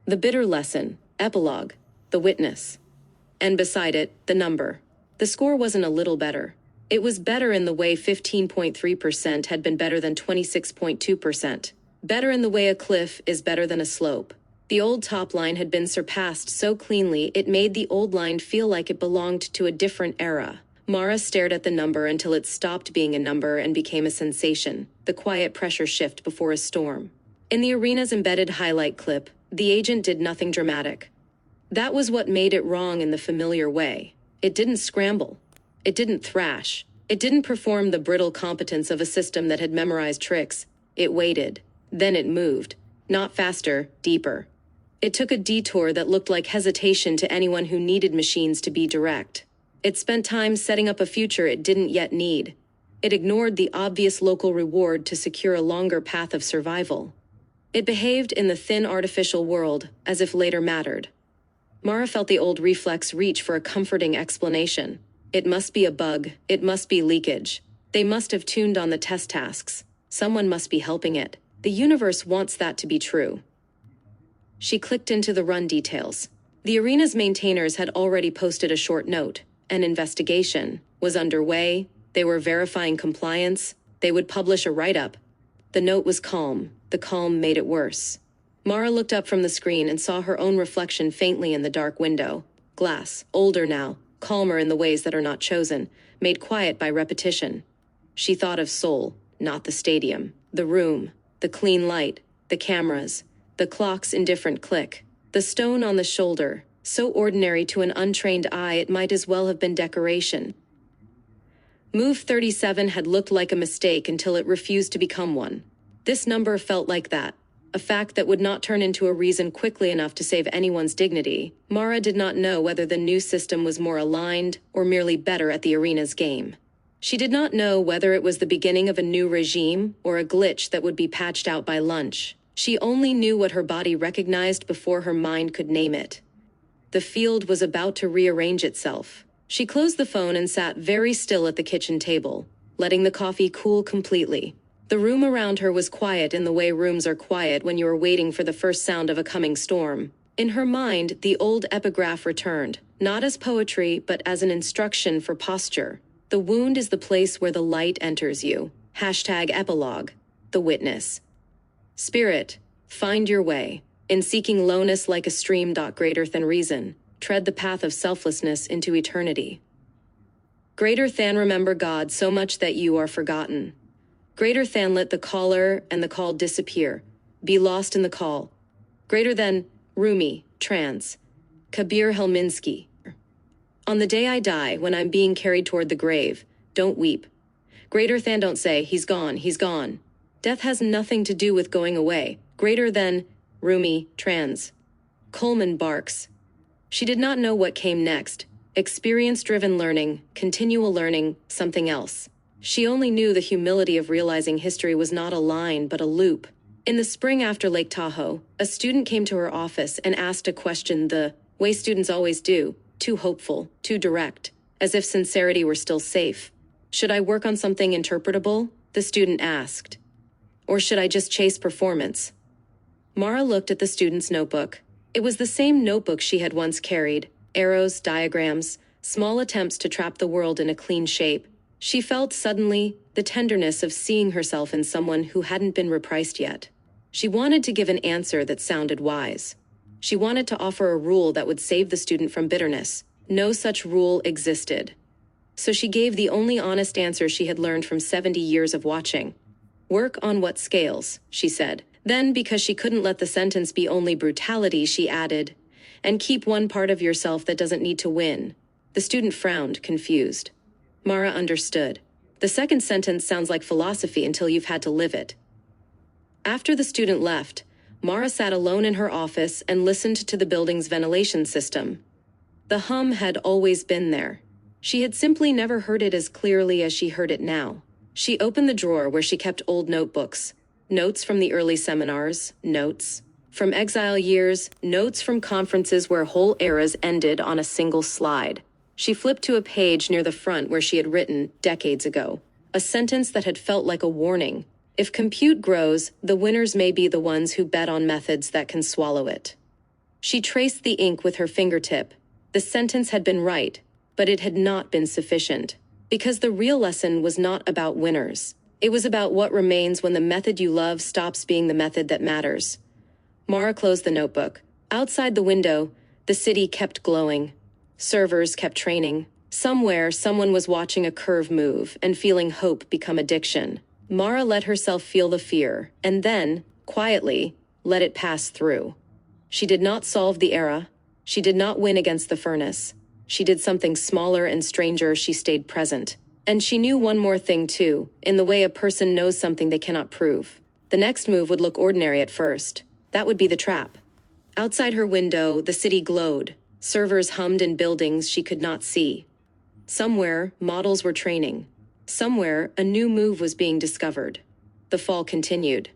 The bitter lesson, epilogue, the witness. And beside it, the number. The score wasn't a little better. It was better in the way 15.3% had been better than 26.2%. Better in the way a cliff is better than a slope. The old top line had been surpassed so cleanly it made the old line feel like it belonged to a different era. Mara stared at the number until it stopped being a number and became a sensation, the quiet pressure shift before a storm. In the arena's embedded highlight clip, the agent did nothing dramatic. That was what made it wrong in the familiar way. It didn't scramble. It didn't thrash. It didn't perform the brittle competence of a system that had memorized tricks. It waited. Then it moved. Not faster, deeper. It took a detour that looked like hesitation to anyone who needed machines to be direct. It spent time setting up a future it didn't yet need. It ignored the obvious local reward to secure a longer path of survival. It behaved in the thin artificial world as if later mattered. Mara felt the old reflex reach for a comforting explanation. It must be a bug. It must be leakage. They must have tuned on the test tasks. Someone must be helping it. The universe wants that to be true. She clicked into the run details. The arena's maintainers had already posted a short note. An investigation was underway. They were verifying compliance. They would publish a write-up. The note was calm. The calm made it worse. Mara looked up from the screen and saw her own reflection faintly in the dark window. Glass, older now, calmer in the ways that are not chosen, made quiet by repetition. She thought of Seoul, not the stadium, the room, the clean light, the cameras, the clock's indifferent click, the stone on the shoulder, so ordinary to an untrained eye it might as well have been decoration. Move 37 had looked like a mistake until it refused to become one. This number felt like that, a fact that would not turn into a reason quickly enough to save anyone's dignity. Mara did not know whether the new system was more aligned or merely better at the arena's game. She did not know whether it was the beginning of a new regime or a glitch that would be patched out by lunch. She only knew what her body recognized before her mind could name it. The field was about to rearrange itself. She closed the phone and sat very still at the kitchen table, letting the coffee cool completely. The room around her was quiet in the way rooms are quiet when you are waiting for the first sound of a coming storm. In her mind, the old epigraph returned, not as poetry, but as an instruction for posture. The wound is the place where the light enters you. #epilogue. The witness. Spirit, find your way. In seeking lowness like a stream. Greater than reason. Tread the path of selflessness into eternity. Greater than remember God so much that you are forgotten. Greater than let the caller and the call disappear. Be lost in the call. Greater than Rumi, trans. Kabir Helminski. On the day I die, when I'm being carried toward the grave, don't weep. Greater than don't say, he's gone, he's gone. Death has nothing to do with going away. Greater than Rumi, trans. Coleman Barks. She did not know what came next. Experience-driven learning, continual learning, something else. She only knew the humility of realizing history was not a line but a loop. In the spring after Lake Tahoe, a student came to her office and asked a question the way students always do, too hopeful, too direct, as if sincerity were still safe. Should I work on something interpretable? The student asked. Or should I just chase performance? Mara looked at the student's notebook. It was the same notebook she had once carried, arrows, diagrams, small attempts to trap the world in a clean shape. She felt suddenly the tenderness of seeing herself in someone who hadn't been repriced yet. She wanted to give an answer that sounded wise. She wanted to offer a rule that would save the student from bitterness. No such rule existed. So she gave the only honest answer she had learned from 70 years of watching. Work on what scales, she said. Then, because she couldn't let the sentence be only brutality, she added, and keep one part of yourself that doesn't need to win. The student frowned, confused. Mara understood. The second sentence sounds like philosophy until you've had to live it. After the student left, Mara sat alone in her office and listened to the building's ventilation system. The hum had always been there. She had simply never heard it as clearly as she heard it now. She opened the drawer where she kept old notebooks. Notes from the early seminars, notes from exile years, notes from conferences where whole eras ended on a single slide. She flipped to a page near the front where she had written, decades ago, a sentence that had felt like a warning. If compute grows, the winners may be the ones who bet on methods that can swallow it. She traced the ink with her fingertip. The sentence had been right, but it had not been sufficient. Because the real lesson was not about winners. It was about what remains when the method you love stops being the method that matters. Mara closed the notebook. Outside the window, the city kept glowing. Servers kept training. Somewhere, someone was watching a curve move and feeling hope become addiction. Mara let herself feel the fear, and then, quietly, let it pass through. She did not solve the era. She did not win against the furnace. She did something smaller and stranger. She stayed present. And she knew one more thing too, in the way a person knows something they cannot prove. The next move would look ordinary at first. That would be the trap. Outside her window, the city glowed. Servers hummed in buildings she could not see. Somewhere, models were training. Somewhere, a new move was being discovered. The fall continued.